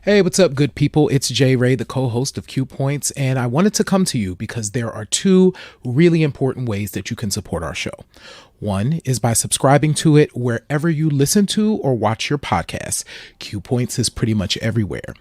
Hey, what's up, good people? It's Jay Ray, the co-host of Q Points, and I wanted to come to you because there are two really important ways that you can support our show. One is by subscribing to it wherever you listen to or watch your podcasts. Q Points is pretty much everywhere.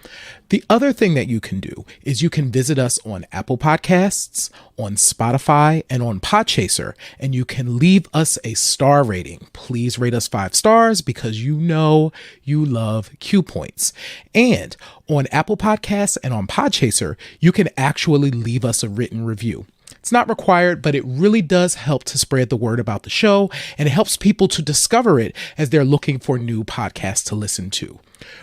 The other thing that you can do is you can visit us on Apple Podcasts, on Spotify, and on Podchaser, and you can leave us a star rating. Please rate us 5 stars because you know you love Q Points. And on Apple Podcasts and on Podchaser, you can actually leave us a written review. It's not required, but it really does help to spread the word about the show, and it helps people to discover it as they're looking for new podcasts to listen to.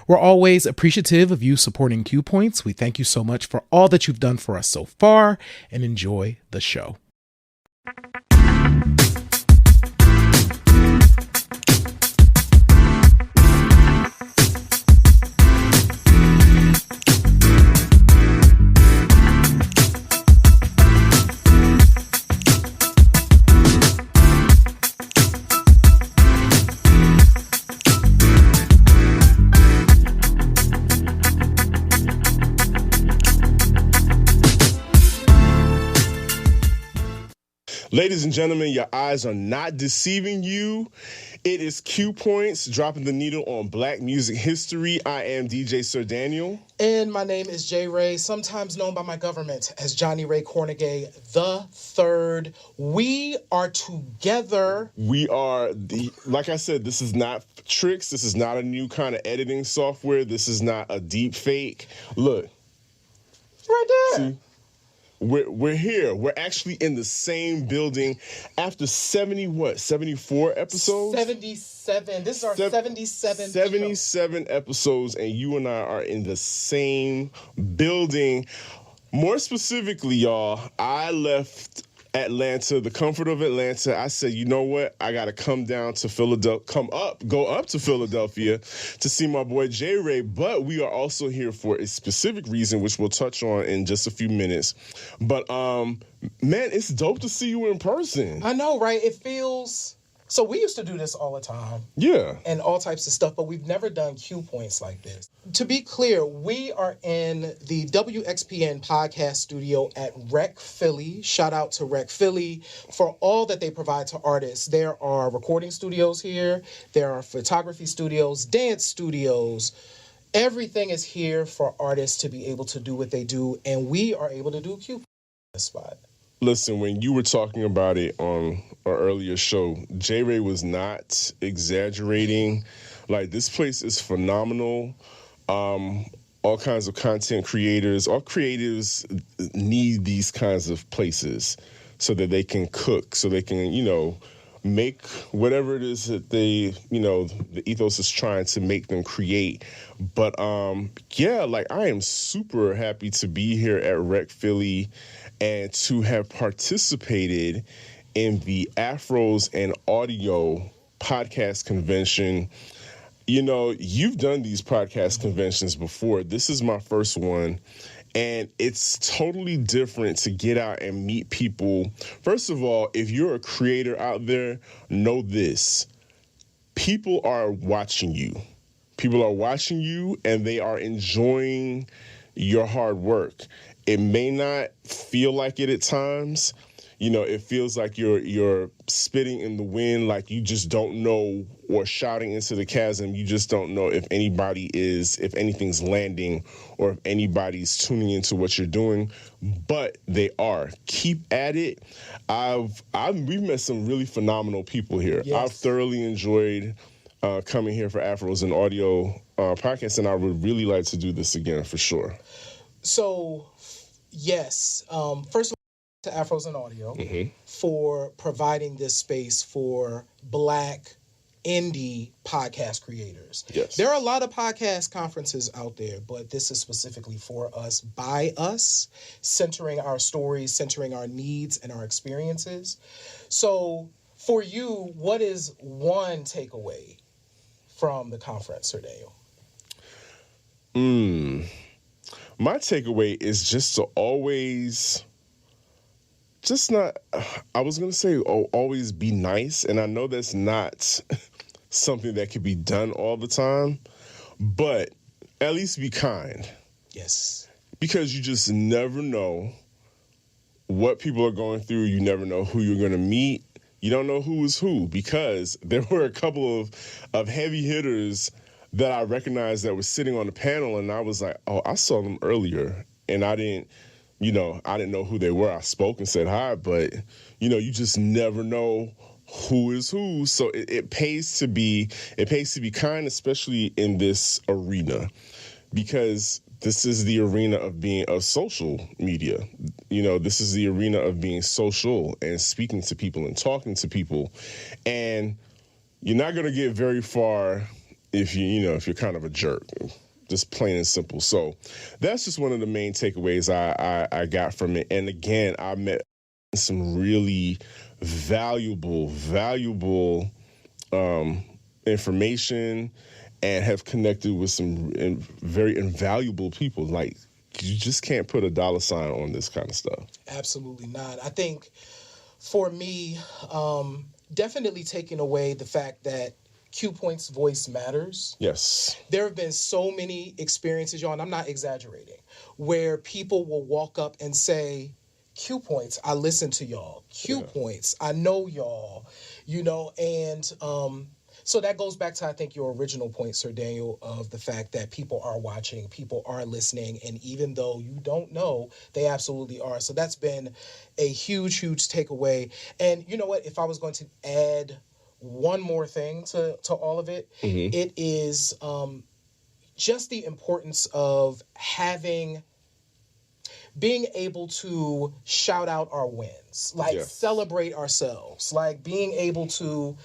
We're always appreciative of you supporting Q Points. We thank you so much for all that you've done for us so far, and enjoy the show. Ladies and gentlemen, your eyes are not deceiving you. It is Q Points, dropping the needle on Black music history. I am DJ Sir Daniel. And my name is Jay Ray, sometimes known by my government as Johnny Ray Cornegay the Third. We are together. We are, like I said, this is not tricks. This is not a new kind of editing software. This is not a deep fake. Look. Right there. See? We're here. We're actually in the same building after 74 episodes? 77. This is our 77th 77 episodes, and you and I are in the same building. More specifically, y'all, I left Atlanta, the comfort of Atlanta. I said, you know what? I got to come down to Philadelphia, go up to Philadelphia to see my boy J Ray. But we are also here for a specific reason, which we'll touch on in just a few minutes. But, man, it's dope to see you in person. I know, right? It feels... So we used to do this all the time. Yeah. And all types of stuff, but we've never done Q Points like this. To be clear, we are in the WXPN podcast studio at Rec Philly. Shout out to Rec Philly for all that they provide to artists. There are recording studios here. There are photography studios, dance studios. Everything is here for artists to be able to do what they do, and we are able to do Q Points in this spot. Listen, when you were talking about it on our earlier show, J Ray was not exaggerating. Like, this place is phenomenal. All kinds of content creators, all creatives need these kinds of places so that they can cook, so they can, make whatever it is that they, the ethos is trying to make them create. But I am super happy to be here at Rec Philly and to have participated in the Afros and Audio podcast convention. You've done these podcast conventions before. This is my first one. And it's totally different to get out and meet people. First of all, if you're a creator out there, know this. People are watching you. People are watching you, and they are enjoying your hard work. It may not feel like it at times. It feels like you're spitting in the wind, like you just don't know, or shouting into the chasm. You just don't know if anything's landing, or if anybody's tuning into what you're doing. But they are. Keep at it. We've met some really phenomenal people here. Yes. I've thoroughly enjoyed coming here for Afros and Audio podcast, and I would really like to do this again for sure. So, yes. First of all, to Afros and Audio for providing this space for Black indie podcast creators. Yes. There are a lot of podcast conferences out there, but this is specifically for us, by us, centering our stories, centering our needs and our experiences. So for you, what is one takeaway from the conference, Sir Daniel? My takeaway is just to always... always be nice. And I know that's not something that can be done all the time, but at least be kind. Yes. Because you just never know what people are going through. You never know who you're going to meet. You don't know who is who, because there were a couple of heavy hitters that I recognized that were sitting on the panel, and I was like, oh, I saw them earlier, and I didn't know who they were. I spoke and said hi, but, you just never know who is who. So it pays to be kind, especially in this arena, because this is the arena of social media. This is the arena of being social and speaking to people and talking to people. And you're not going to get very far if you're kind of a jerk, just plain and simple. So that's just one of the main takeaways I got from it. And again, I met some really valuable information, and have connected with some very invaluable people. Like, you just can't put a dollar sign on this kind of stuff. Absolutely not. I think for me, definitely taking away the fact that Q Point's voice matters. Yes. There have been so many experiences, y'all, and I'm not exaggerating, where people will walk up and say, Q Points, I listen to y'all. Q Points, I know y'all, and so that goes back to, I think, your original point, Sir Daniel, of the fact that people are watching, people are listening, and even though you don't know, they absolutely are. So that's been a huge, huge takeaway. And you know what? If I was going to add one more thing to all of it, it is just the importance of being able to shout out our wins, celebrate ourselves, being able to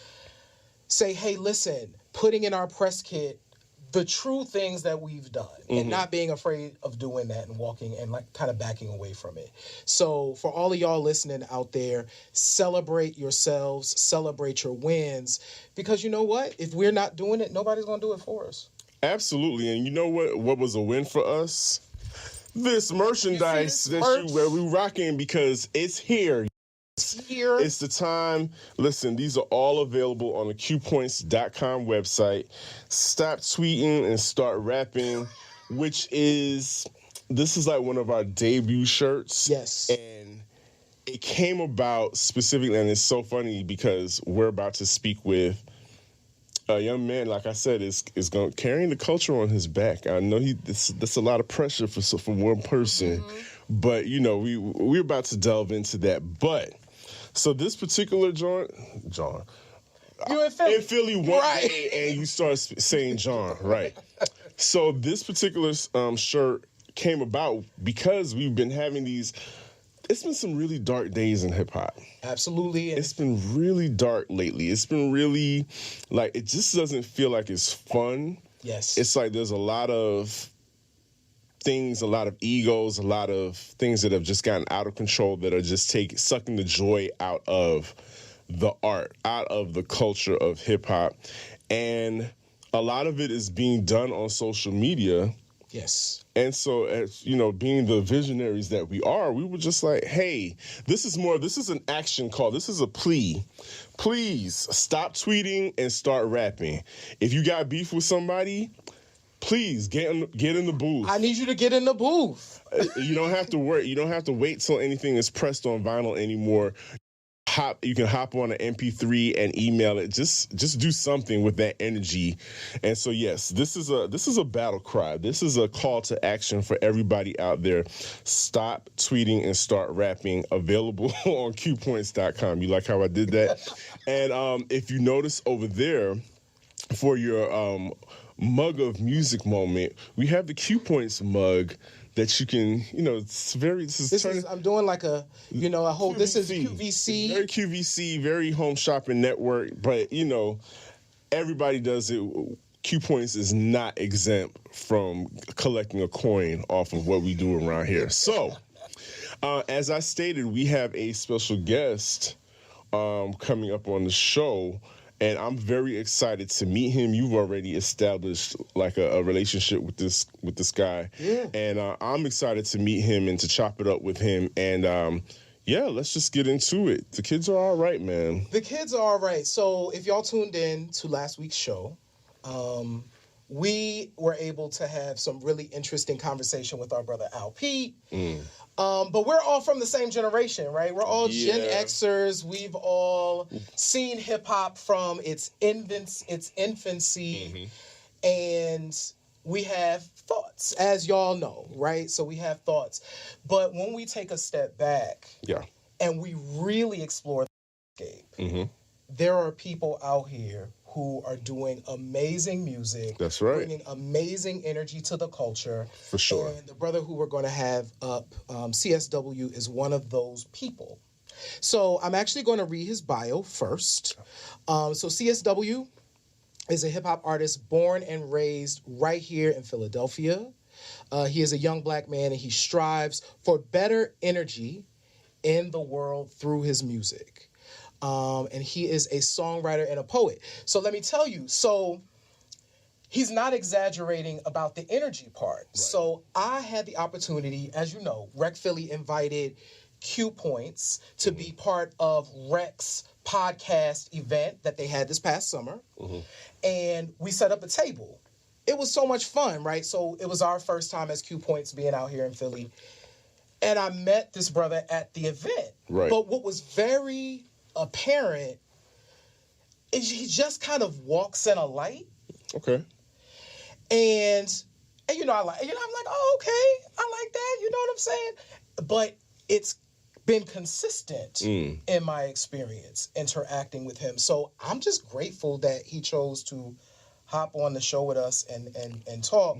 say, hey, listen, putting in our press kit the true things that we've done, and not being afraid of doing that and walking and kind of backing away from it. So for all of y'all listening out there, celebrate yourselves, celebrate your wins, because you know what? If we're not doing it, nobody's going to do it for us. Absolutely. And you know what was a win for us? This merchandise where we rocking, because it's here. It's the time. Listen, these are all available on the qpoints.com website. Stop tweeting and start rapping, this is like one of our debut shirts. Yes. And it came about specifically, and it's so funny because we're about to speak with a young man, like I said, is carrying the culture on his back. I know that's a lot of pressure for one person, but we're about to delve into that. But so this particular John, you in Philly one day, and you start saying John, right? So this particular shirt came about because we've been having these. It's been some really dark days in hip hop. Absolutely. It's been really dark lately. It's been really, it just doesn't feel like it's fun. Yes. It's like there's a lot of things, a lot of egos, a lot of things that have just gotten out of control that are just sucking the joy out of the art, out of the culture of hip hop. And a lot of it is being done on social media. Yes. And so, as being the visionaries that we are, we were just like, hey, this is an action call. This is a plea. Please stop tweeting and start rapping. If you got beef with somebody, please get in the booth. I need you to get in the booth. You don't have to worry. You don't have to wait till anything is pressed on vinyl anymore. You can hop on an MP3 and email it. Just do something with that energy. And so yes, this is a battle cry. This is a call to action for everybody out there. Stop tweeting and start rapping. Available on qpoints.com. You like how I did that? And if you notice over there, for your mug of music moment, we have the Q Points mug that you can, I'm doing like a whole, QVC. this is QVC. Very QVC, very home shopping network, but everybody does it. Q Points is not exempt from collecting a coin off of what we do around here. So, as I stated, we have a special guest coming up on the show. And I'm very excited to meet him. You've already established a relationship with this guy. Yeah. And I'm excited to meet him and to chop it up with him. And let's just get into it. The kids are all right, man. The kids are all right. So if y'all tuned in to last week's show, we were able to have some really interesting conversation with our brother Al Pete. But we're all from the same generation, right? We're all Gen Xers. We've all seen hip hop from its infancy, and we have thoughts, as y'all know, right? So we have thoughts. But when we take a step back and we really explore the landscape, there are people out here who are doing amazing music. That's right. Bringing amazing energy to the culture. For sure. And the brother who we're going to have up, CSW, is one of those people. So I'm actually going to read his bio first. So CSW is a hip-hop artist born and raised right here in Philadelphia. He is a young black man, and he strives for better energy in the world through his music. And he is a songwriter and a poet. So let me tell you, so he's not exaggerating about the energy part. Right. So I had the opportunity, as you know, Rec Philly invited Q Points to be part of Rec's podcast event that they had this past summer. And we set up a table. It was so much fun, right? So it was our first time as Q Points being out here in Philly. And I met this brother at the event. Right. But what was very apparent is he just kind of walks in a light. Okay. And I'm like, oh, okay, I like that. You know what I'm saying? But it's been consistent in my experience interacting with him. So I'm just grateful that he chose to hop on the show with us and talk.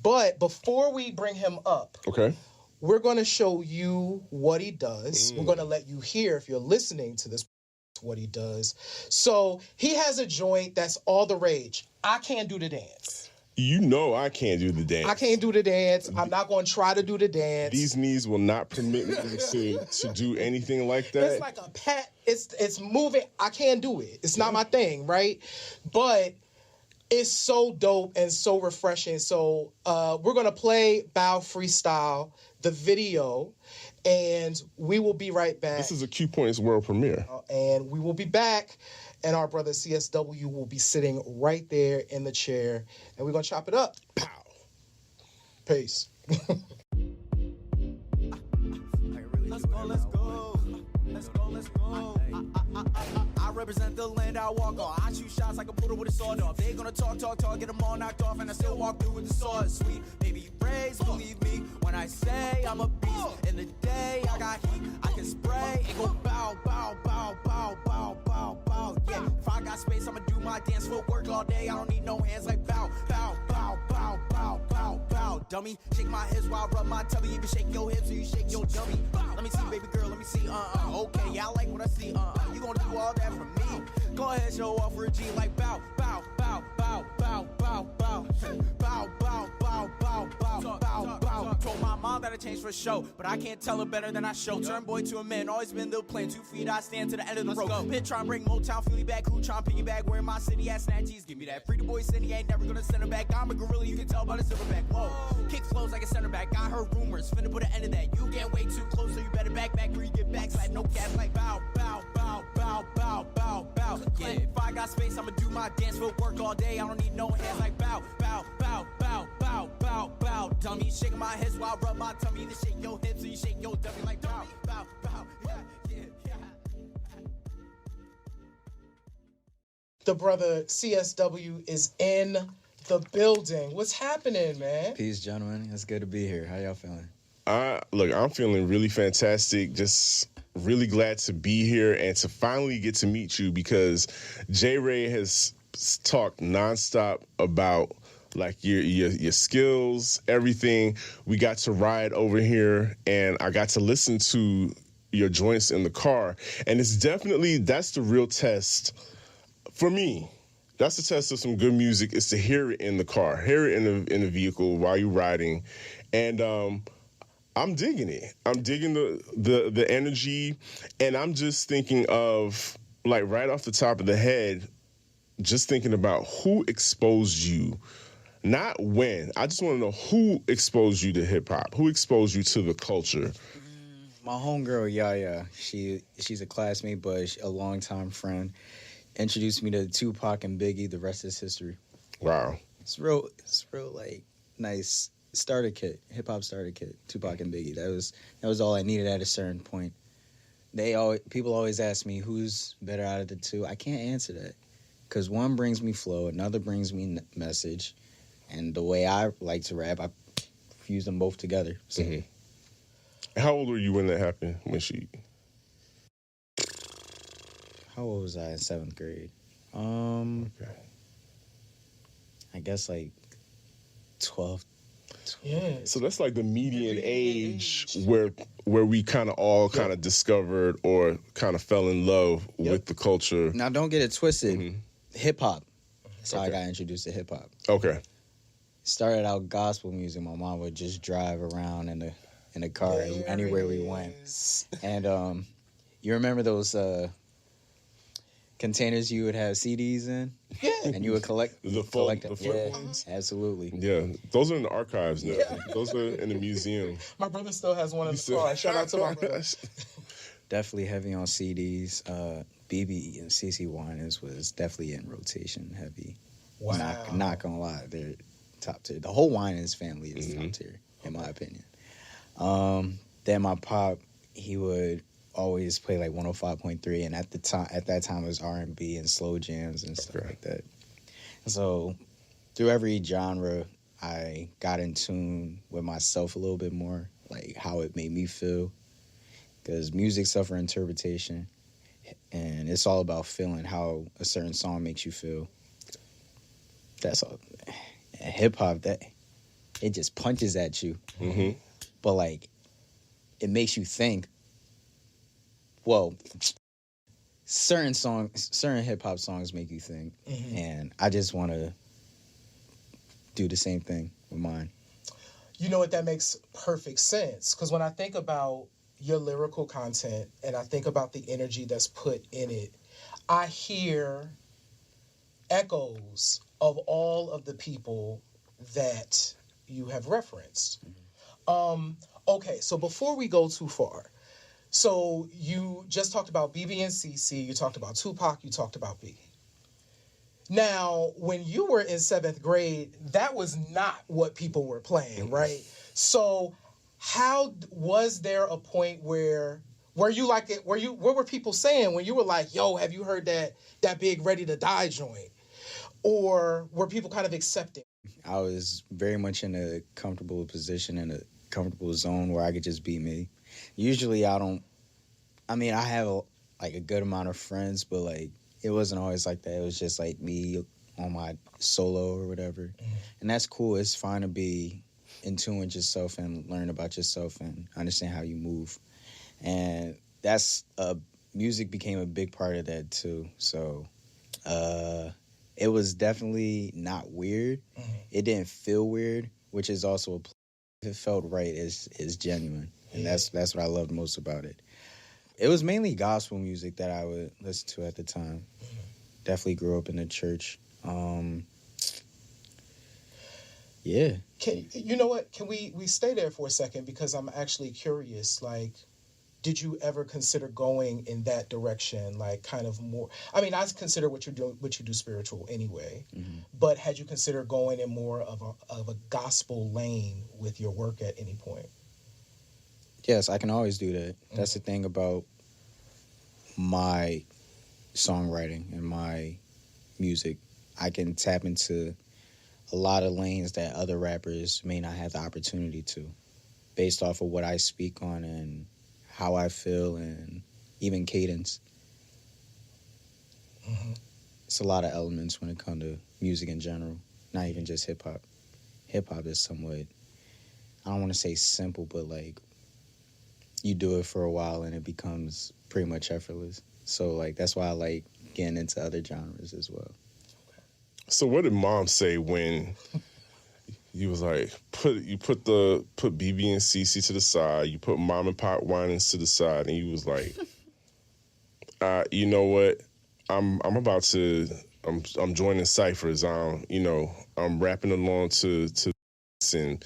But before we bring him up, we're going to show you what he does. We're going to let you hear, if you're listening to this, what he does. So he has a joint that's all the rage. I can't do the dance. You know I can't do the dance. I can't do the dance. I'm not going to try to do the dance. These knees will not permit me to do anything like that. It's like a pat. It's moving. I can't do it. It's not my thing, right? But it's so dope and so refreshing. So we're going to play Bow Freestyle, the video, and we will be right back. This is a Q Points world premiere. And we will be back, and our brother CSW will be sitting right there in the chair, and we're going to chop it up. Pow. Peace. Let's go, let's go. Let's go, let's go. I represent the land I walk on. I shoot shots like a poodle with a sword off. They gonna talk, get them all knocked off, and I still walk through with the sword. Sweet, baby, you praise, believe me when I say I'm a beast. In the day, I got heat, I can spray and go bow, bow, bow, bow, bow, bow, bow. Yeah, if I got space, I'ma do my dance footwork all day. I don't need no hands like bow, bow, bow, bow, bow, bow, bow. Dummy, shake my hips while I rub my tummy. Even shake your hips so you shake your dummy. Let me see, baby girl, let me see. Okay, yeah, I like what I see. You gonna do all that for me? Go ahead, show off for a G like bow, bow, bow, bow, bow, bow, bow, bow, bow, bow, bow, bow, bow, bow. Told my mom that I changed for show, but I can't tell her better than I show. Turn boy to a man, always been the plan. 2 feet, I stand to the end of the rope. Bitch tryna bring Motown, Philly back. Who tryna piggyback? Where my city ass snatchies? Give me that. Free the boy city, ain't never gonna send her back. I'm a gorilla, you can tell by the silverback. Whoa, kick flows like a center back. I heard rumors, finna put an end to that. You get way too close, so you better back where you get back. Slide no cap like bow, bow, bow, bow, bow, bow, bow. Yeah, if I got space, I'ma do my dance footwork all day. I don't need no hands like bow, bow, bow, bow, bow, bow, bow. Dummy, shaking my hips while I rub my tummy. To shake your hips, so you shake your dummy like bow, bow, bow. Yeah, yeah, yeah. The brother CSW is in the building. What's happening, man? Peace, gentlemen. It's good to be here. How y'all feeling? Look, I'm feeling really fantastic. Just really glad to be here and to finally get to meet you, because J. Ray has talked nonstop about like your skills, everything. We got to ride over here, and I got to listen to your joints in the car, and it's definitely, that's the real test for me. That's the test of some good music, is to hear it in the car, hear it in the vehicle while you're riding, and I'm digging it. I'm digging the energy, and I'm just thinking of, like, right off the top of the head, just thinking about who exposed you, not when. I just want to know who exposed you to hip hop, who exposed you to the culture. My homegirl, Yaya, she's a classmate, but a longtime friend, introduced me to Tupac and Biggie. The rest is history. Wow. It's real like nice starter kit, hip hop starter kit. Tupac and Biggie. That was all I needed at a certain point. People always ask me who's better out of the two. I can't answer that because one brings me flow, another brings me message, and the way I like to rap, I fuse them both together. So. Mm-hmm. How old were you when that happened? How old was I in 7th grade? Okay. I guess like 12. Yeah. So that's like the median age where we kind of all kind of discovered or kind of fell in love with the culture. Now, don't get it twisted. Mm-hmm. Hip hop. That's how I got introduced to hip hop. Okay. Started out gospel music. My mom would just drive around in the car anywhere we went. And you remember those containers you would have CDs in? Yeah. And you would collect the flip ones? Absolutely. Yeah. Those are in the archives now. Yeah. Those are in the museum. My brother still has one in the car. Shout out to my brother. Definitely heavy on CDs. BB and CC Winans was definitely in rotation heavy. Wow. Not gonna lie, they're top tier. The whole Winans family is top tier, in my opinion. Then my pop, he would always play like 105.3, and at that time it was R&B and slow jams and stuff like that. So through every genre, I got in tune with myself a little bit more, like how it made me feel, because music's up for interpretation, and it's all about feeling how a certain song makes you feel. That's all. Hip hop, that it just punches at you, but like it makes you think. Well, certain hip hop songs make you think, and I just want to do the same thing with mine. You know what? That makes perfect sense, because when I think about your lyrical content and I think about the energy that's put in it, I hear echoes of all of the people that you have referenced. Okay, so before we go too far, so you just talked about BB and CC, you talked about Tupac, you talked about Biggie. Now, when you were in 7th grade, that was not what people were playing, right? So how was there a point where you like it? What were people saying when you were like, yo, have you heard that big Ready to Die joint? Or were people kind of accepting? I was very much in a comfortable position, in a comfortable zone where I could just be me. Usually I have a good amount of friends, but like it wasn't always like that. It was just like me on my solo or whatever. And that's cool. It's fine to be in tune with yourself and learn about yourself and understand how you move. And that's music became a big part of that too. So it was definitely not weird. It didn't feel weird, which is also if it felt right, is genuine. And that's what I loved most about it. It was mainly gospel music that I would listen to at the time. Definitely grew up in the church. Yeah. You know what? Can we stay there for a second, because I'm actually curious. Like, did you ever consider going in that direction? Like, kind of more. I mean, I consider what you do spiritual anyway. But had you considered going in more of a gospel lane with your work at any point? Yes, I can always do that. That's the thing about my songwriting and my music. I can tap into a lot of lanes that other rappers may not have the opportunity to, based off of what I speak on and how I feel and even cadence. It's a lot of elements when it comes to music in general, not even just hip-hop. Hip-hop is somewhat, I don't want to say simple, but like you do it for a while and it becomes pretty much effortless. So like that's why I like getting into other genres as well. So what did Mom say when you was like put BB and CC to the side, you put Mom and Pop Winans to the side, and you was like, you know what? I'm joining ciphers. I'm rapping along to this and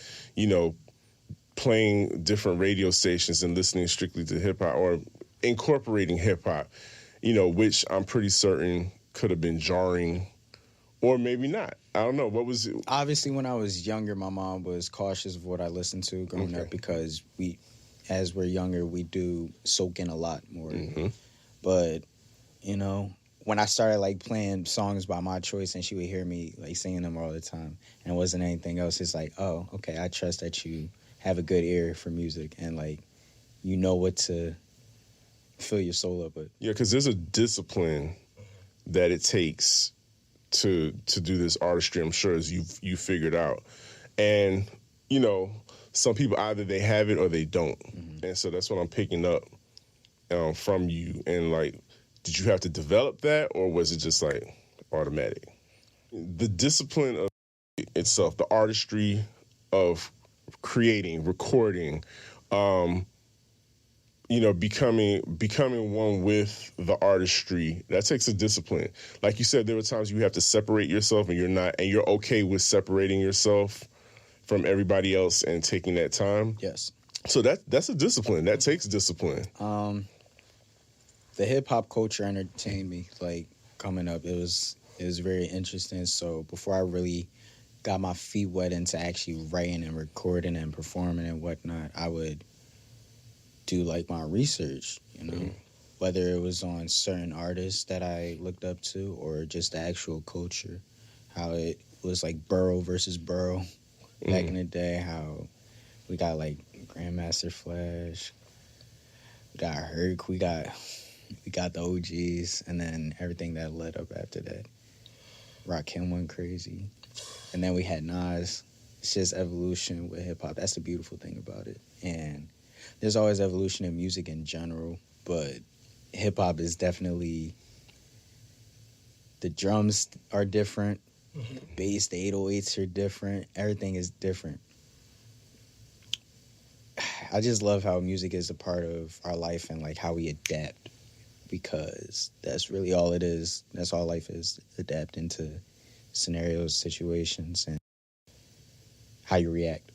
playing different radio stations and listening strictly to hip hop or incorporating hip hop, which I'm pretty certain could have been jarring or maybe not. I don't know. What was it? Obviously, when I was younger, my mom was cautious of what I listened to growing up because as we're younger, we do soak in a lot more. Mm-hmm. But, you know, when I started, like, playing songs by my choice and she would hear me, like, singing them all the time and it wasn't anything else, it's like, oh, okay, I trust that you have a good ear for music and, like, you know what to fill your soul up with. Yeah, because there's a discipline that it takes to do this artistry, I'm sure, as you figured out. And, you know, some people either they have it or they don't. Mm-hmm. And so that's what I'm picking up from you. And, like, did you have to develop that or was it just, like, automatic? The discipline of itself, the artistry of creating, recording, you know, becoming one with the artistry, that takes a discipline. Like you said, there were times you have to separate yourself and you're okay with separating yourself from everybody else and taking that time. Yes. So that's a discipline. That takes discipline. The hip hop culture entertained me, like, coming up. It was very interesting. So before I really got my feet wet into actually writing and recording and performing and whatnot, I would do, like, my research, you know, whether it was on certain artists that I looked up to or just the actual culture, how it was, like, borough versus borough back in the day, how we got, like, Grandmaster Flash, we got Herc, we got the OGs, and then everything that led up after that. Rakim went crazy. And then we had Nas. It's just evolution with hip-hop. That's the beautiful thing about it. And there's always evolution in music in general, but hip-hop is definitely... The drums are different. The bass, the 808s are different. Everything is different. I just love how music is a part of our life and, like, how we adapt, because that's really all it is. That's all life is, adapt into scenarios, situations, and how you react.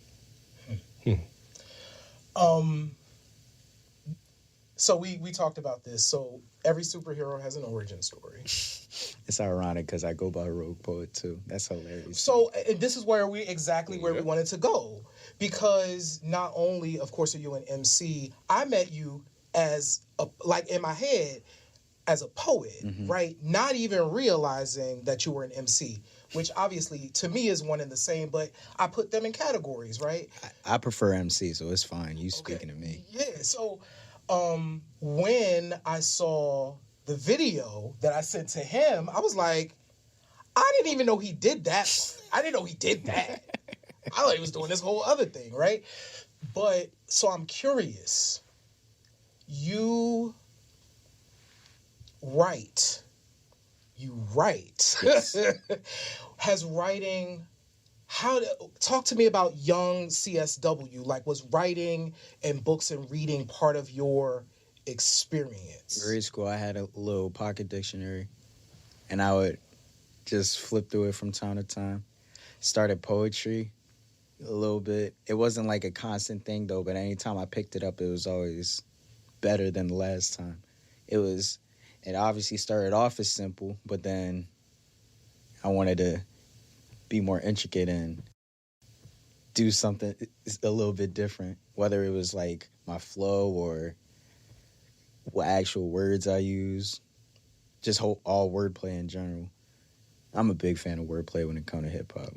So we talked about this. So every superhero has an origin story. It's ironic because I go by Rogue Poet too. That's hilarious. So and this is where we wanted to go, because not only, of course, are you an MC, I met you as like in my head as a poet, right? Not even realizing that you were an MC, which obviously to me is one and the same, but I put them in categories, right? I prefer MC, so it's fine. You speaking to me. Yeah. So when I saw the video that I sent to him, I was like, I didn't even know he did that. I didn't know he did that. I thought he was doing this whole other thing, right? But so I'm curious. You write. Yes. Has writing... talk to me about young CSW. Like, was writing and books and reading part of your experience? Grade school, I had a little pocket dictionary, and I would just flip through it from time to time. Started poetry a little bit. It wasn't like a constant thing, though, but anytime I picked it up, it was always better than the last time. It obviously started off as simple, but then I wanted to be more intricate and do something a little bit different, whether it was like my flow or what actual words I use, just all wordplay in general. I'm a big fan of wordplay when it comes to hip hop.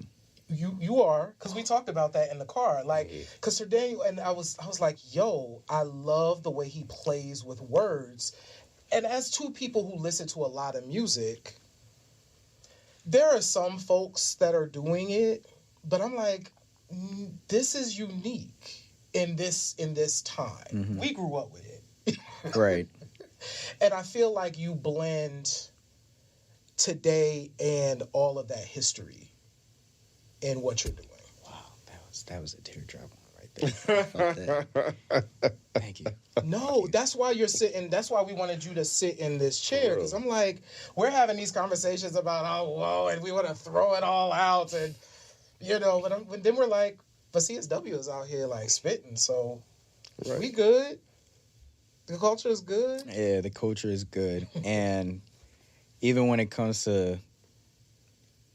You are, because we talked about that in the car. Like, because Sir Daniel, and I was like, yo, I love the way he plays with words. And as two people who listen to a lot of music, there are some folks that are doing it, but I'm like, this is unique in this time. We grew up with it. Right. And I feel like you blend today and all of that history in what you're doing. Wow, that was a teardrop right there. I felt that. Thank you. No, that's why you're sitting. That's why we wanted you to sit in this chair, because I'm like, we're having these conversations about and we want to throw it all out, and but then we're like, but CSW is out here like spitting, so we good. The culture is good. Yeah, the culture is good, and even when it comes to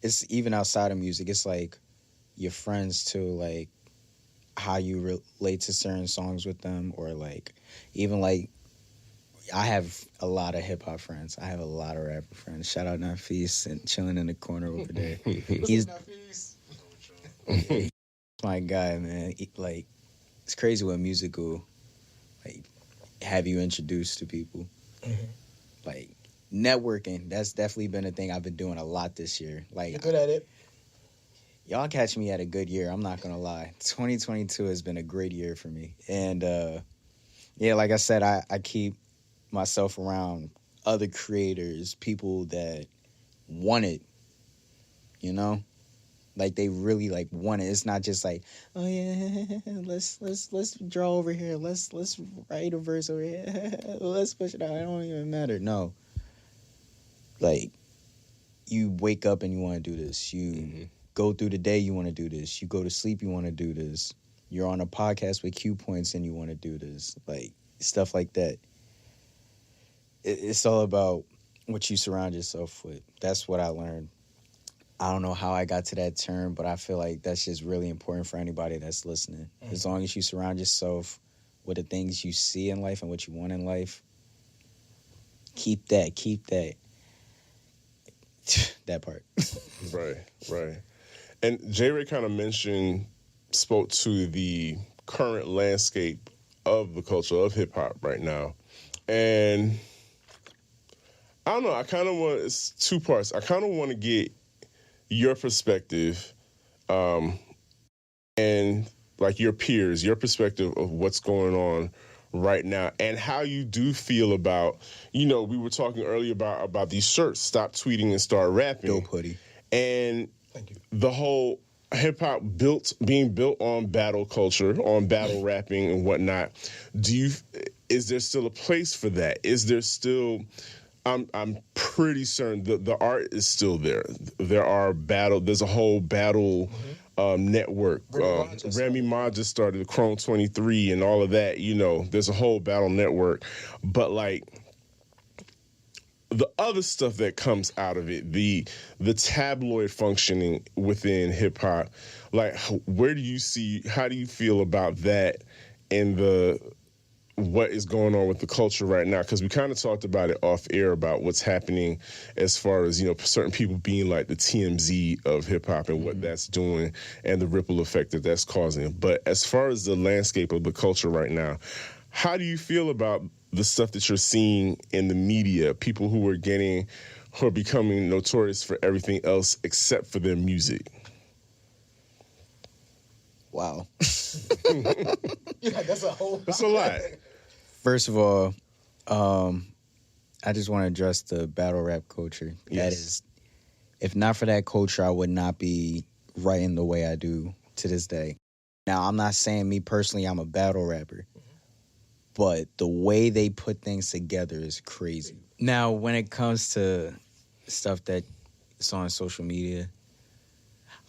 it's even outside of music. It's like your friends too, like how you relate to certain songs with them, or like even like I have a lot of hip hop friends. I have a lot of rapper friends. Shout out Nafis and chilling in the corner over there. He's my guy, man. Like it's crazy what music will like have you introduced to people. Like networking, that's definitely been a thing I've been doing a lot this year. Like You're good at it. y'all catch me at a good year. I'm not gonna lie. 2022 has been a great year for me, and yeah, like I said, I keep myself around other creators, people that want it. You know, like they really like want it. It's not just like, oh yeah, let's draw over here. Let's write a verse over here. Let's push it out. It don't even matter. No, like you wake up and you want to do this. You go through the day, you want to do this. You go to sleep, you want to do this. You're on a podcast with Q Points and you want to do this. Like stuff like that. It's all about what you surround yourself with. That's what I learned. I don't know how I got to that term, but I feel like that's just really important for anybody that's listening. As long as you surround yourself with the things you see in life and what you want in life, keep that part. Right. And J. Ray kind of spoke to the current landscape of the culture of hip hop right now. And I don't know, it's two parts. I kind of want to get your perspective and like your peers, your perspective of what's going on right now and how you do feel about, we were talking earlier about these shirts, stop tweeting and start rapping. Dope hoodie. And Thank you. The whole hip hop being built on battle culture, on battle rapping and whatnot. Is there still a place for that? Is there still, I'm pretty certain the art is still there. There's a whole battle network. Remy Ma just started the Chrome 23 and all of that. There's a whole battle network. But like the other stuff that comes out of it, the tabloid functioning within hip hop, like how do you feel about that and what is going on with the culture right now? Because we kind of talked about it off air about what's happening as far as, certain people being like the TMZ of hip hop and what that's doing and the ripple effect that that's causing. But as far as the landscape of the culture right now, how do you feel about the stuff that you're seeing in the media, people who are becoming notorious for everything else except for their music? Wow. Yeah, that's a whole. That's a lot. First of all, I just want to address the battle rap culture. Yes. That is, if not for that culture, I would not be writing the way I do to this day. Now, I'm not saying me personally, I'm a battle rapper, but the way they put things together is crazy. Now, when it comes to stuff that's on social media,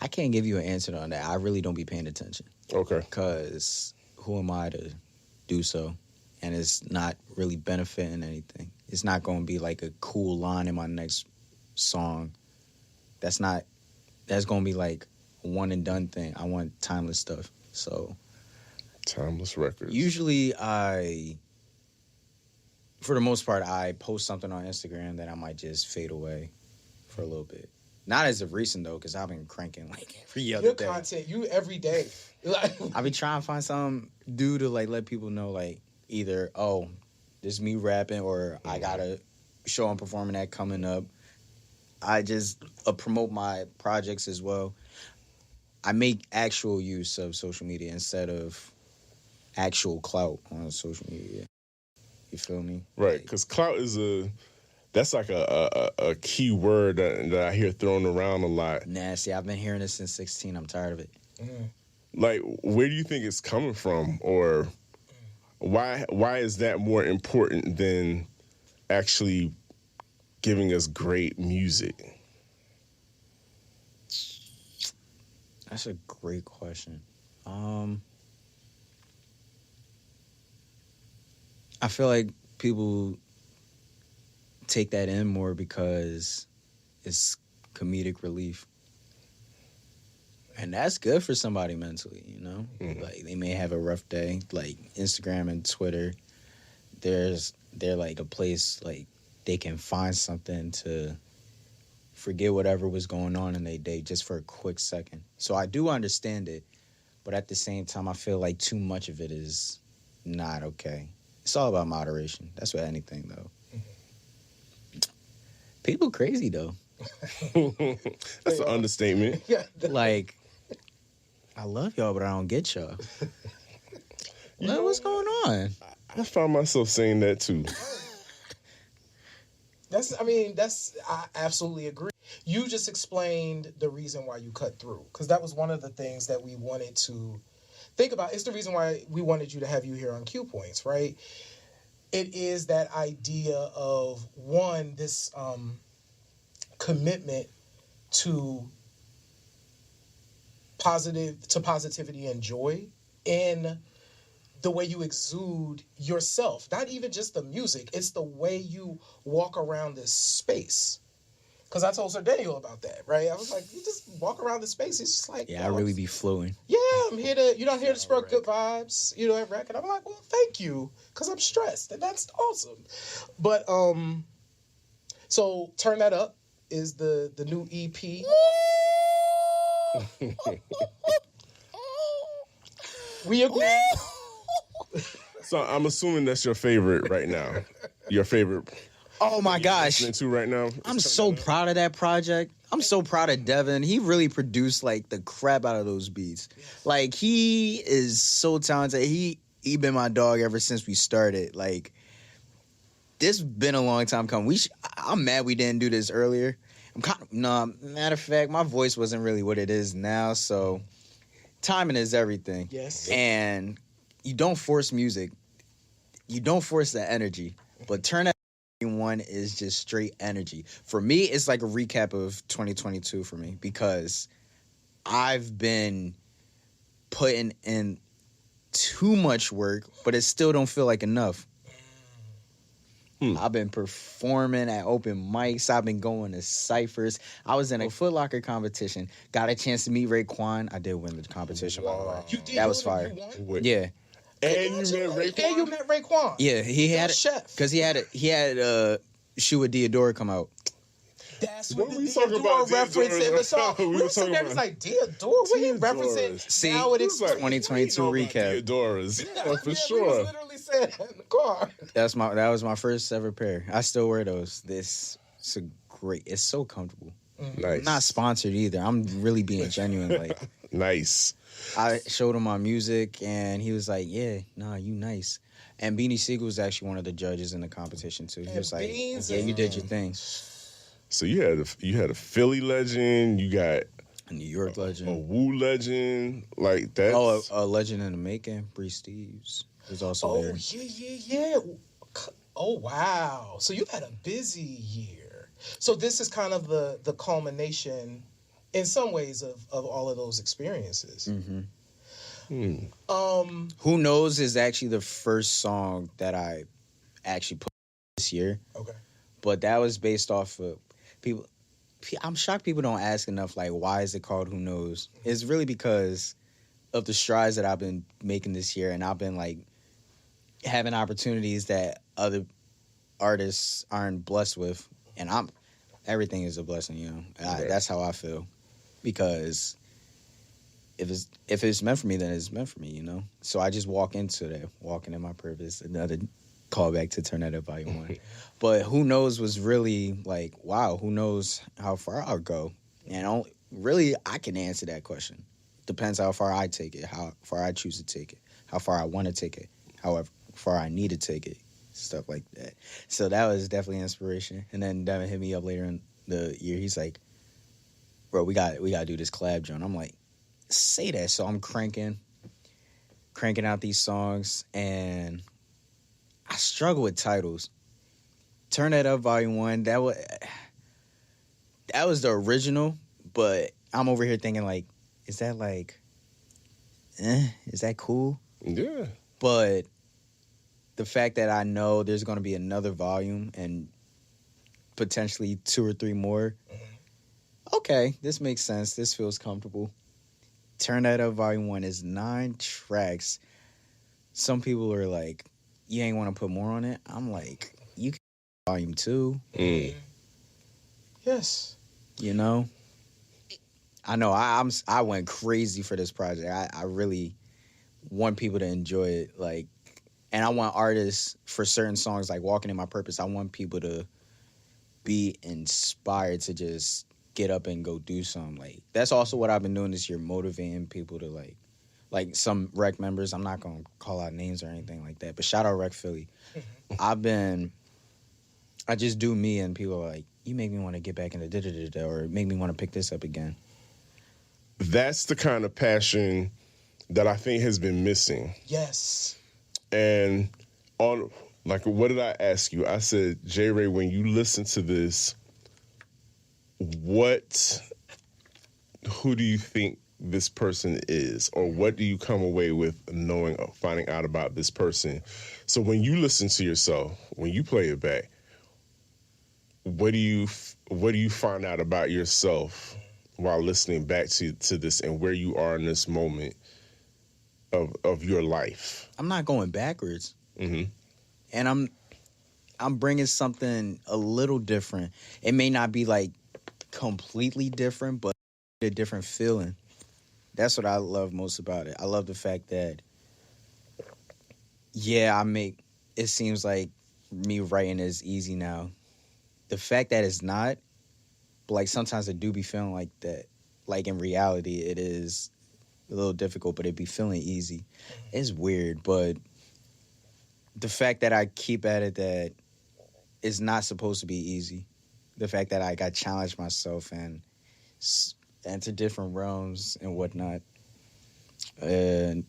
I can't give you an answer on that. I really don't be paying attention. Okay. Because who am I to do so? And it's not really benefiting anything. It's not going to be like a cool line in my next song. That's going to be like a one and done thing. I want timeless stuff. So timeless records. Usually for the most part, I post something on Instagram that I might just fade away for a little bit. Not as of recent, though, because I've been cranking like every other day. Your content, you every day. I be trying to find something do to like let people know like either, oh, this is me rapping, or I got a show I'm performing at coming up. I just promote my projects as well. I make actual use of social media instead of actual clout on social media. You feel me? Right, because clout is that's like a key word that I hear thrown around a lot. Nasty. I've been hearing this since 16. I'm tired of it. Like, where do you think it's coming from, or why is that more important than actually giving us great music? That's a great question. I feel like people take that in more because it's comedic relief. And that's good for somebody mentally, you know? Like, they may have a rough day. Like, Instagram and Twitter, they're like a place, like, they can find something to forget whatever was going on in their day just for a quick second. So I do understand it, but at the same time, I feel like too much of it is not okay. It's all about moderation. That's with anything, though. People crazy, though. That's an understatement. Yeah. Like, I love y'all, but I don't get y'all. Like, what's going on? I found myself saying that too. I absolutely agree. You just explained the reason why you cut through, because that was one of the things that we wanted to think about. It's the reason why we wanted you to have you here on Q Points, right? It is that idea of, one, this commitment to positivity and joy in the way you exude yourself. Not even just the music, it's the way you walk around this space. Because I told Sir Daniel about that, right? I was like, you just walk around the space. It's just like, Yeah, I really be floating. yeah, I'm here to, I'm here to spread good vibes, at Rec. And I'm like, well, thank you, because I'm stressed, and that's awesome. But, so Turn That Up is the new EP. We agree. So I'm assuming that's your favorite right now. Your favorite. Oh my gosh. Listening to right now. I'm so proud of that project. I'm so proud of Devin. He really produced like the crap out of those beats. Like, he is so talented. He been my dog ever since we started. Like, this been a long time coming. I'm mad we didn't do this earlier. Matter of fact, my voice wasn't really what it is now, so timing is everything. Yes. And you don't force music. You don't force the energy. But Turn That One is just straight energy. For me, it's like a recap of 2022 for me, because I've been putting in too much work, but it still don't feel like enough. I've been performing at open mics. I've been going to ciphers. I was in a Foot Locker competition. Got a chance to meet Raekwon. I did win the competition, by the way. You did. That was fire. Wait. Yeah. And you met Raekwon? And you met Raekwon. Yeah, he had That's chef. because he had Shoe with Diodora come out. That's What what we the talking about, Diodora reference in the song. We We were were sitting there, talking was like, Diodora? What are you referencing? See, Now it It was like, explains. 2022 we know about recap. Theodora's. Yeah, for Yeah, we sure. was literally saying that in the car. That was my first ever pair. I still wear those. It's so comfortable. Nice. Not sponsored either. I'm really being genuine. Like, Nice. I showed him my music, and he was like, "Yeah, nah, you nice." And Beanie Siegel was actually one of the judges in the competition too. He was like, Beans "Yeah, you is- did your thing." So you had a Philly legend. You got A New York a legend. Woo legend. Like that. Oh, a legend in the making. Bree Steves was also Oh, there. yeah. Oh, wow. So you've had a busy year. So this is kind of the culmination, in some ways, of all of those experiences. Who Knows is actually the first song that I actually put this year. Okay. But that was based off of people. I'm shocked people don't ask enough, like, why is it called Who Knows? It's really because of the strides that I've been making this year, and I've been, like, having opportunities that other artists aren't blessed with. And everything is a blessing, you know? That's how I feel. Because if it's meant for me, then it's meant for me, you know? So I just walking in my purpose. Another callback to Turn That Up Volume 1. But Who Knows was really like, wow, who knows how far I'll go? And really, I can answer that question. Depends how far I take it, how far I choose to take it, how far I want to take it, however far I need to take it, stuff like that. So that was definitely inspiration. And then Devin hit me up later in the year. He's like, bro, we got to do this collab joint. I'm like, say that. So I'm cranking out these songs, and I struggle with titles. Turn That Up Volume 1, that was the original, but I'm over here thinking, like, is that like, is that cool? Yeah. But the fact that I know there's going to be another volume and potentially 2 or 3 more, okay, this makes sense. This feels comfortable. Turn That Up Volume 1 is 9 tracks. Some people are like, you ain't want to put more on it. I'm like, you can Volume 2. Yes. You know? I know I went crazy for this project. I really want people to enjoy it. Like, and I want artists for certain songs, like Walking in My Purpose, I want people to be inspired to just get up and go do something. Like, that's also what I've been doing this year, motivating people to like some rec members. I'm not gonna call out names or anything like that, but shout out Rec Philly. I just do me, and people are like, you make me want to get back into da-da-da-da, or make me want to pick this up again. That's the kind of passion that I think has been missing. Yes. And on, like, what did I ask you? I said, J. Ray, when you listen to this, who do you think this person is, or what do you come away with knowing or finding out about this person? So when you listen to yourself, when you play it back, what do you find out about yourself while listening back to this, and where you are in this moment of your life? I'm not going backwards. Mm-hmm. And I'm bringing something a little different. It may not be like completely different, but a different feeling. That's what I love most about it. I love the fact that, it seems like me writing is easy now. The fact that it's not, but like sometimes I do be feeling like that. Like in reality, it is a little difficult, but it be feeling easy. It's weird, but the fact that I keep at it that it's not supposed to be easy. The fact that I got challenged myself and enter different realms and whatnot. And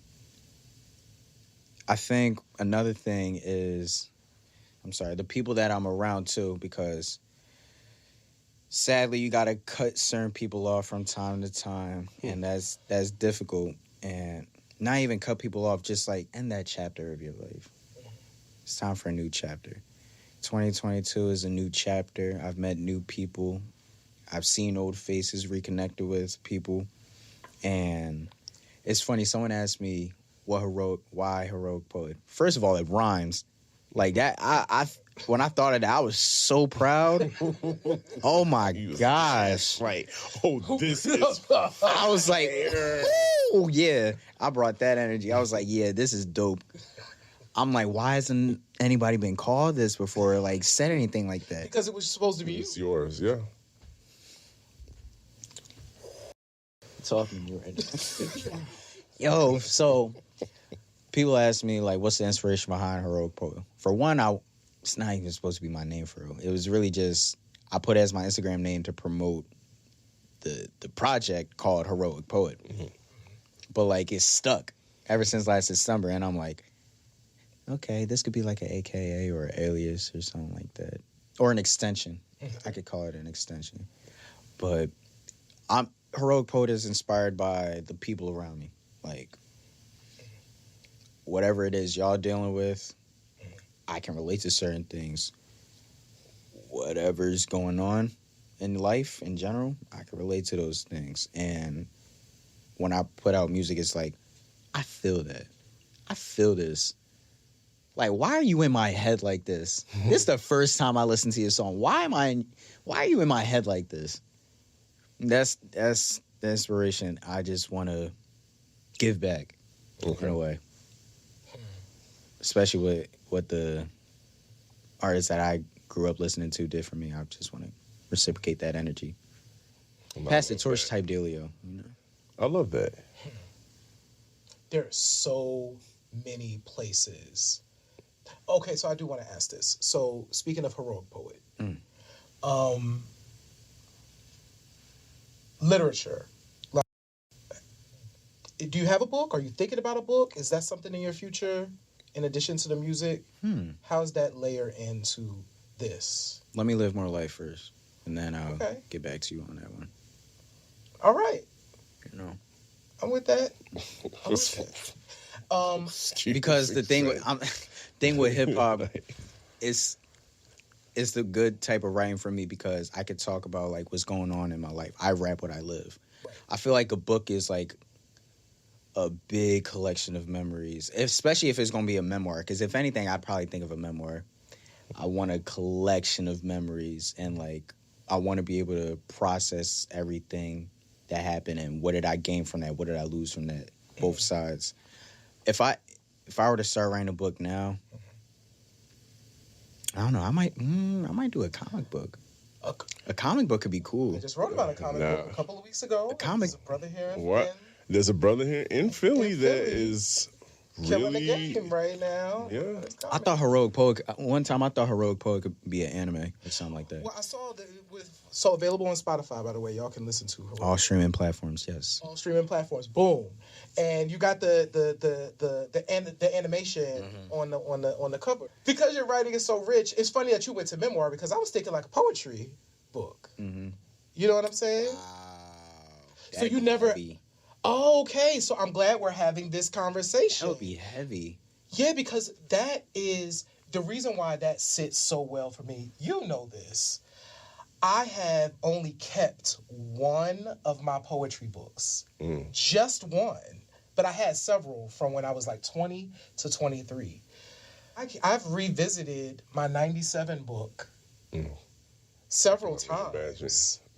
I think another thing is, the people that I'm around too, because sadly you gotta cut certain people off from time to time, and that's difficult. And not even cut people off, just like end that chapter of your life. It's time for a new chapter. 2022 is a new chapter. I've met new people. I've seen old faces, reconnected with people. And it's funny, someone asked me why heroic poet. First of all, it rhymes. Like that, I when I thought of that, I was so proud. Oh my gosh. Like, this is I was like, oh yeah. I brought that energy. I was like, yeah, this is dope. I'm like, why hasn't anybody been called this before, or like said anything like that? Because it was supposed to be you. It's yours, yeah. Talking to you right now. Yo, so people ask me, like, what's the inspiration behind Heroic Poet? For one, it's not even supposed to be my name for real. It was really just, I put it as my Instagram name to promote the project called Heroic Poet. Mm-hmm. But, like, it's stuck ever since last December, and I'm like, okay, this could be like an AKA or an alias or something like that. Or an extension. I could call it an extension. But Heroic Poet is inspired by the people around me. Like, whatever it is y'all dealing with, I can relate to certain things. Whatever's going on in life in general, I can relate to those things. And when I put out music, it's like, I feel that. I feel this. Like, why are you in my head like this? This is the first time I listened to your song. Why are you in my head like this? That's the inspiration. I just want to give back in a way. Especially with what the artists that I grew up listening to did for me. I just want to reciprocate that energy. Pass the torch type dealio. You know? I love that. There are so many places. Okay, so I do want to ask this. So speaking of Heroic Poet, literature. Like, do you have a book? Are you thinking about a book? Is that something in your future in addition to the music? How's that layer into this? Let me live more life first, and then I'll get back to you on that one. All right. You know, I'm with that. Because the thing with hip hop is the good type of writing for me, because I could talk about like what's going on in my life. I rap what I live. I feel like a book is like a big collection of memories, especially if it's going to be a memoir. Because if anything, I'd probably think of a memoir. I want a collection of memories, and like I want to be able to process everything that happened and what did I gain from that, what did I lose from that, both sides. If I were to start writing a book now, I don't know. I might do a comic book. A comic book could be cool. I just wrote about a comic book a couple of weeks ago. A comic. There's a brother here. What? There's a brother here in Philly that is killing really the game right now. Yeah. I thought Heroic Poet. One time, I thought Heroic Poet could be an anime or something like that. Well, I saw that it was so available on Spotify. By the way, y'all can listen to Heroic. All streaming platforms, yes. All streaming platforms. Boom, and you got the animation on the cover. Because your writing is so rich, it's funny that you went to memoir because I was thinking like a poetry book. Mm-hmm. You know what I'm saying? So you never. Heavy. Oh, okay, so I'm glad we're having this conversation. That would be heavy. Yeah, because that is the reason why that sits so well for me. You know this. I have only kept one of my poetry books. Just one. But I had several from when I was like 20 to 23. I've revisited my 97 book several times. Imagine.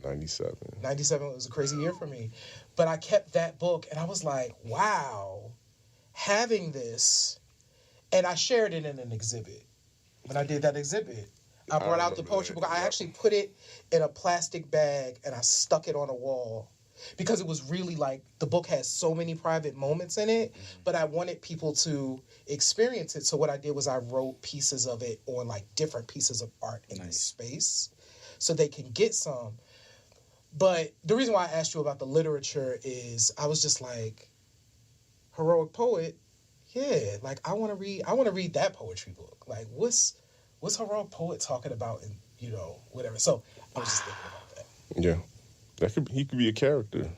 97. 97 was a crazy year for me. But I kept that book and I was like, wow, having this. And I shared it in an exhibit. When I did that exhibit, I brought out the poetry book. I actually put it in a plastic bag and I stuck it on a wall. Because it was really like, the book has so many private moments in it, but I wanted people to experience it. So what I did was I wrote pieces of it on like different pieces of art in this space so they can get some. But the reason why I asked you about the literature is I was just like, Heroic Poet, yeah, like I want to read that poetry book. Like what's Heroic Poet talking about and whatever. So I was just thinking about that. Yeah. He could be a character.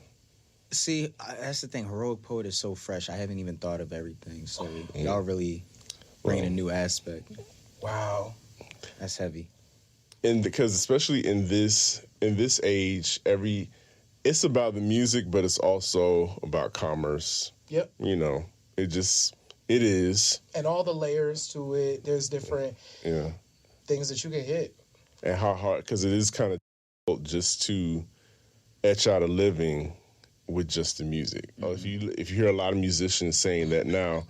See, that's the thing. Heroic Poet is so fresh. I haven't even thought of everything. So y'all really bringing a new aspect. Wow. That's heavy. And because especially in this age, it's about the music, but it's also about commerce. Yep. It is. And all the layers to it. There's different things that you can hit. And how hard, because it is kind of difficult just to etch out a living with just the music. If you hear a lot of musicians saying that now,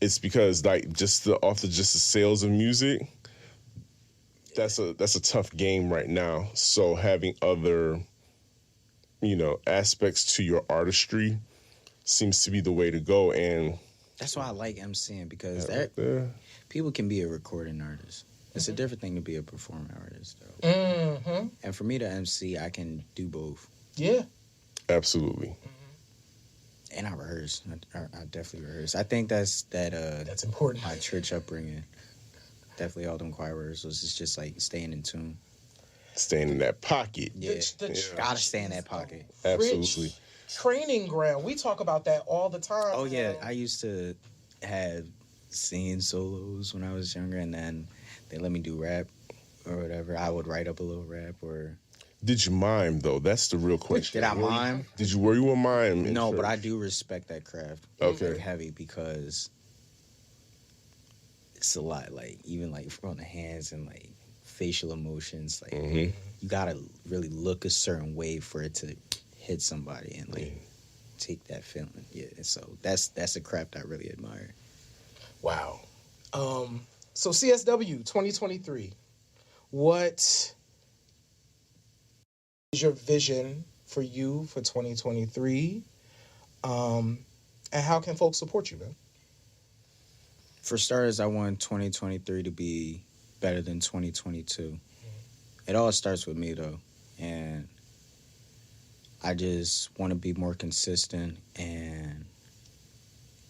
it's because like just the sales of music. That's a tough game right now. So having other, aspects to your artistry seems to be the way to go. And that's why I like MCing, because people can be a recording artist. It's a different thing to be a performing artist, though. Mm-hmm. And for me to MC, I can do both. Yeah. Absolutely. And I rehearse. I definitely rehearse. I think that's important. My church upbringing. Definitely all them choir rehearsals. It's just like staying in tune. Staying in that pocket. Yeah. Gotta stay in that pocket. Absolutely. Training ground. We talk about that all the time. Oh, yeah. I used to have singing solos when I was younger, and then they let me do rap or whatever. I would write up a little rap or... Did you mime, though? That's the real question. Did I mime? Were you a mime? No, but I do respect that craft. Okay. Like, heavy, because it's a lot, like, even, like, from the hands and, like, facial emotions. Like, you gotta really look a certain way for it to hit somebody and, like, take that feeling. Yeah, so that's a craft I really admire. Wow. So CSW 2023, what is your vision for you for 2023? And how can folks support you, man? For starters, I want 2023 to be better than 2022. It all starts with me, though. And I just want to be more consistent and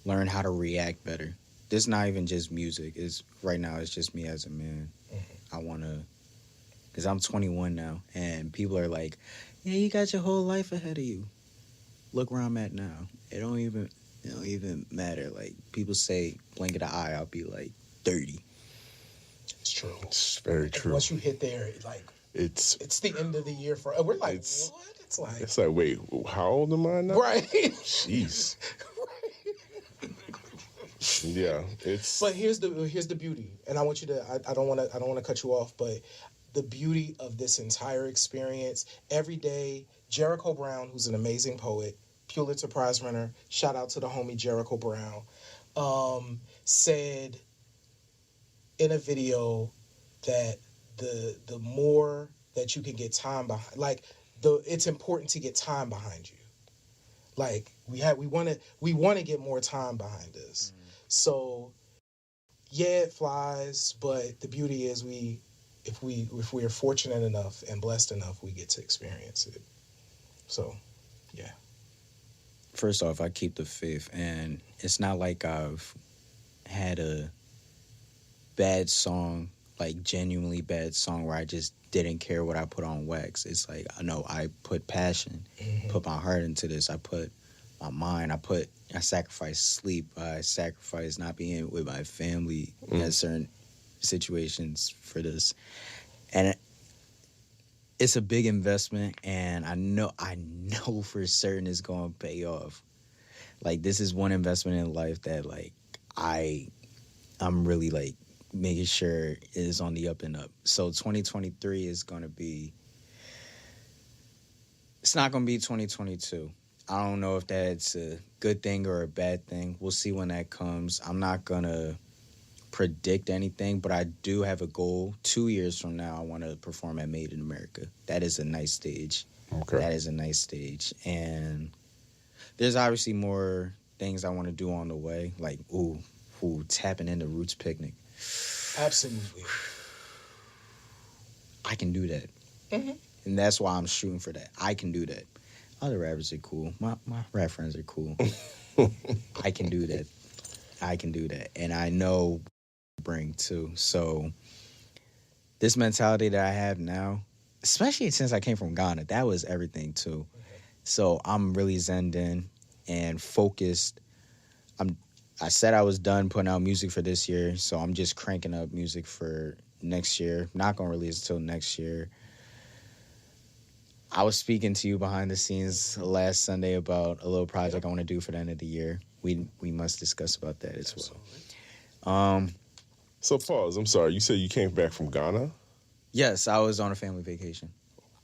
learn how to react better. This is not even just music. Right now, it's just me as a man. I want to... Because I'm 21 now, and people are like, yeah, you got your whole life ahead of you. Look where I'm at now. It don't even matter. Like, people say, blink of the eye, I'll be like 30. It's true. It's very true. Once you hit there, it's the end of the year for... We're like, what? It's like, wait, how old am I now? Right. Jeez. Right. Yeah, it's. But here's the beauty, and I want you to. I don't want to cut you off, but the beauty of this entire experience. Every day, Jericho Brown, who's an amazing poet, Pulitzer Prize winner. Shout out to the homie Jericho Brown. Said in a video that the more that you can get time behind, like it's important to get time behind you. Like we want to get more time behind us. So yeah, it flies, but the beauty is if we are fortunate enough and blessed enough, we get to experience it. So yeah. First off, I keep the faith, and it's not like I've had a bad song, like genuinely bad song, where I just didn't care what I put on wax. It's like, no, I put passion, put my heart into this. I put my mind. I sacrifice sleep. I sacrifice not being with my family in certain situations for this. And it's a big investment, and I know for certain it's going to pay off. Like, this is one investment in life that, like, I'm really, like, making sure it is on the up and up. So 2023 is going to be... It's not going to be 2022. I don't know if that's a good thing or a bad thing. We'll see when that comes. I'm not going to predict anything, but I do have a goal. 2 years from now, I want to perform at Made in America. That is a nice stage. Okay. That is a nice stage. And there's obviously more things I want to do on the way, like, tapping into Roots Picnic. Absolutely. I can do that. And that's why I'm shooting for that. I can do that. Other rappers are cool. My rap friends are cool. I can do that. I can do that. And I know bring too. So this mentality that I have now, especially since I came from Ghana, that was everything too. So I'm really zenned in and focused. I said I was done putting out music for this year, so I'm just cranking up music for next year. Not going to release until next year. I was speaking to you behind the scenes last Sunday about a little project I want to do for the end of the year. We must discuss about that as well. So pause. I'm sorry. You said you came back from Ghana? Yes, I was on a family vacation.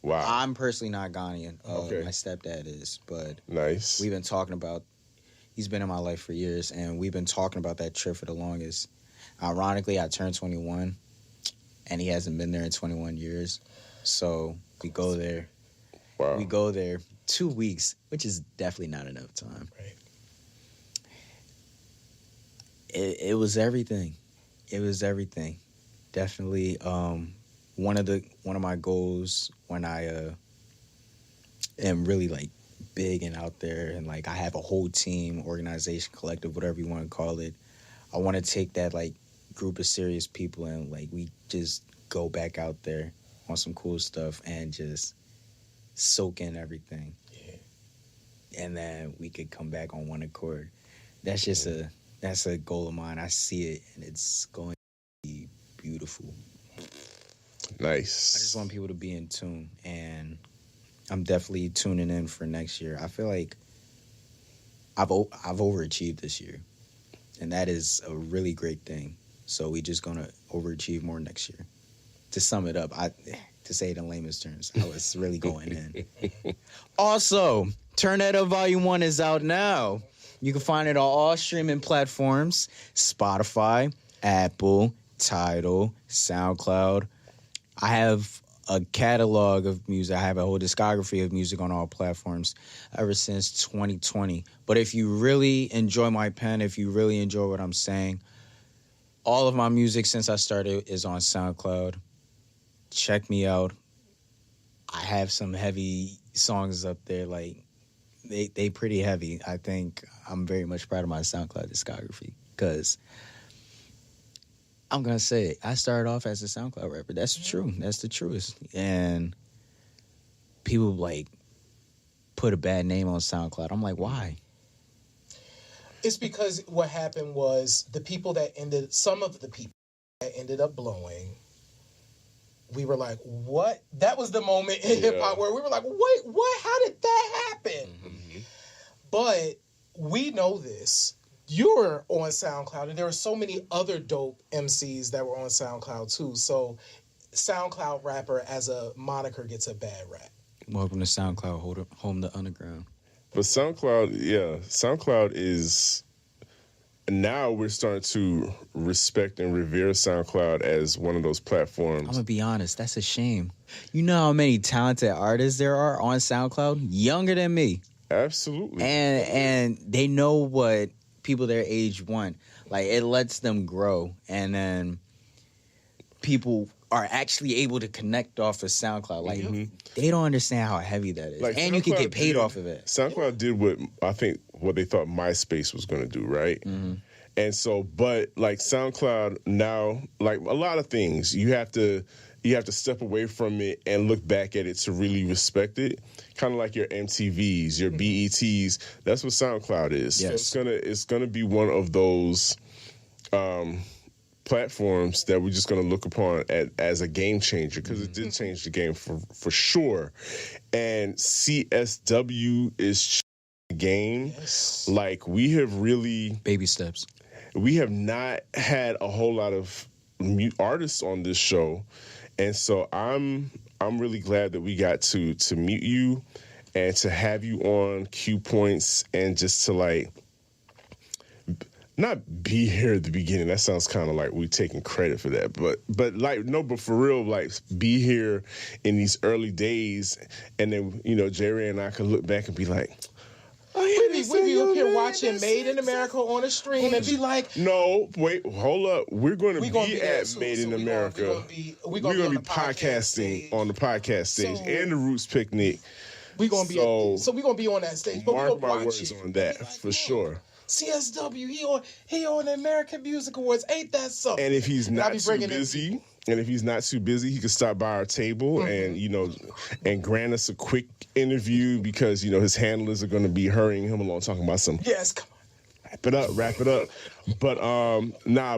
Wow. I'm personally not Ghanaian. Okay. My stepdad is, but Nice. we've been talking about. He's been in my life for years, and we've been talking about that trip for the longest. Ironically, I turned 21, and he hasn't been there in 21 years. So we go there. Wow. We go there 2 weeks, which is definitely not enough time. Right. It was everything. It was everything. Definitely one of my goals when I am really like big and out there, and like I have a whole team, organization, collective, whatever you want to call it. I want to take that like group of serious people and like we just go back out there on some cool stuff and just soak in everything. Yeah. And then we could come back on one accord. That's just that's a goal of mine. I see it, and it's going to be beautiful. Nice. I just want people to be in tune, and I'm definitely tuning in for next year. I feel like I've overachieved this year, and that is a really great thing. So we just gonna overachieve more next year. To sum it up, to say it in layman's terms, I was really going in. Also, Tornado Volume 1 is out now. You can find it on all streaming platforms: Spotify, Apple, Tidal, SoundCloud. I have a catalog of music. I have a whole discography of music on all platforms ever since 2020. But if you really enjoy my pen, if you really enjoy what I'm saying, all of my music since I started is on SoundCloud. Check me out. I have some heavy songs up there. Like, they pretty heavy. I think I'm very much proud of my SoundCloud discography because I'm going to say it. I started off as a SoundCloud rapper. That's true. That's the truest. And people, like, put a bad name on SoundCloud. I'm like, why? It's because what happened was some of the people that ended up blowing, we were like, what? That was the moment in hip-hop where we were like, wait, what? How did that happen? Mm-hmm. But we know this. you were on SoundCloud, and there were so many other dope MCs that were on SoundCloud too. So SoundCloud rapper as a moniker gets a bad rap. Welcome to SoundCloud, home the underground. But SoundCloud is, now we're starting to respect and revere SoundCloud as one of those platforms. I'm gonna be honest, that's a shame. You know how many talented artists there are on SoundCloud, younger than me, Absolutely. and they know what people their age want. Like, it lets them grow, and then people are actually able to connect off of SoundCloud. Like, they don't understand how heavy that is, Like, and you can SoundCloud get paid did- off of it. SoundCloud did what they thought MySpace was going to do, right? And so, but like SoundCloud now, like a lot of things, you have to step away from it and look back at it to really respect it. Kind of like your MTVs, your BETs. That's what SoundCloud is. Yes. So it's gonna be one of those platforms that we're just going to look upon as a game changer, because it did change the game for sure. And CSW is the game. Yes. Like, we have really, Baby steps. we have not had a whole lot of artists on this show, and so I'm really glad that we got to meet you and to have you on Q Points, and just to like not be here at the beginning. That sounds kind of like we taking credit for that, but like, no, but for real, like, be here in these early days, and then, you know, Jerry and I could look back and be like, We be up here watching Made in America on a stream and be like, no, wait, hold up. We're going to be there at too. Made in So America. we're We're gonna going to be be podcasting on the podcast stage, So- and the Roots Picnic. we're gonna be So, we're gonna be on that stage. But we Mark gonna my watch words it on that, and be like, for "Look, sure. CSW, he on the American Music Awards. Ain't that something?" And if he's And I'll not be too bringing in busy, he could stop by our table and, you know, and grant us a quick interview, because, you know, his handlers are going to be hurrying him along, talking about some Yes, come on. wrap it up. But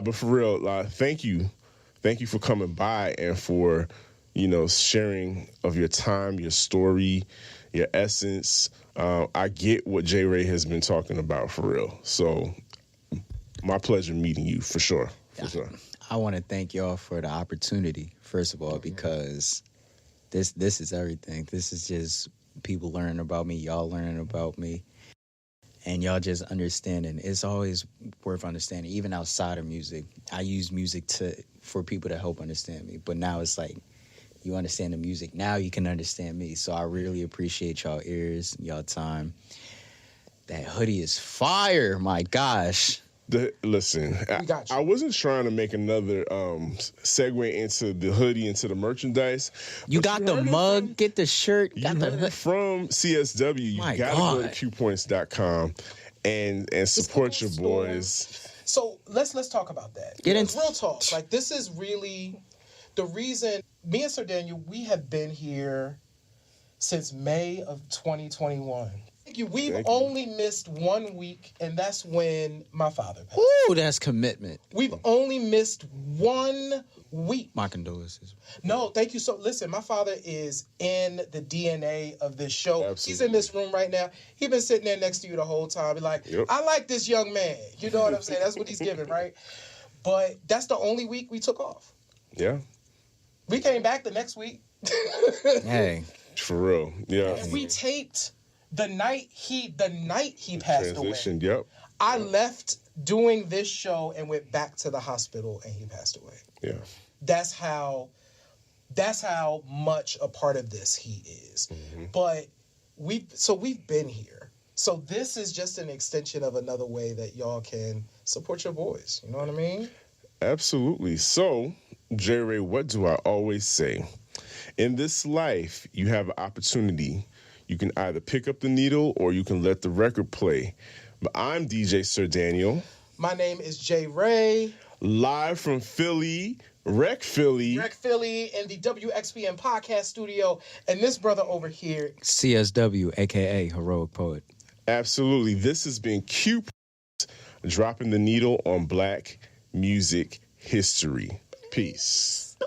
but for real, thank you for coming by and for, you know, sharing of your time, your story, your essence. I get what J. Ray has been talking about, for real. So my pleasure meeting you, for sure. For sure. I want to thank y'all for the opportunity, first of all, because this is everything. This is just people learning about me, y'all learning about me, and y'all just understanding. It's always worth understanding, even outside of music. I use music for people to help understand me, but now it's like, you understand the music, now you can understand me. So I really appreciate y'all ears, y'all time. That hoodie is fire, my gosh. Listen, We got you. I wasn't trying to make another segue into the hoodie, into the merchandise. You but got the heard it mug, from- get the shirt, You got heard the it from CSW. You My gotta go to God. qpoints.com and support your store. boys. So let's talk about that. Get in- Real talk. Like, this is really the reason. Me and Sir Daniel, we have been here since May of 2021. We've Thank you. only missed 1 week, and that's when my father passed. Ooh, that's commitment. We've only missed 1 week. My condolences. No, thank you. So, listen, my father is in the DNA of this show. Absolutely. He's in this room right now. He's been sitting there next to you the whole time. Be like, Yep. I like this young man. You know what I'm saying? That's what he's giving, right? But that's the only week we took off. Yeah, We came back the next week. Hey, for real. Yeah. And we taped the night he passed away. Transitioned, yep. I left doing this show and went back to the hospital, and he passed away. Yeah. That's how much a part of this he is. But we've been here. So this is just an extension of another way that y'all can support your boys. You know what I mean? Absolutely. So, Jerry, what do I always say? In this life, you have an opportunity. You can either pick up the needle or you can let the record play. But I'm DJ Sir Daniel, My name is Jay Ray. live from Philly, Rec Philly. Rec Philly in the WXPN podcast studio. And this brother over here, CSW, aka Heroic Poet. Absolutely. This has been Q dropping the needle on Black music history. Peace.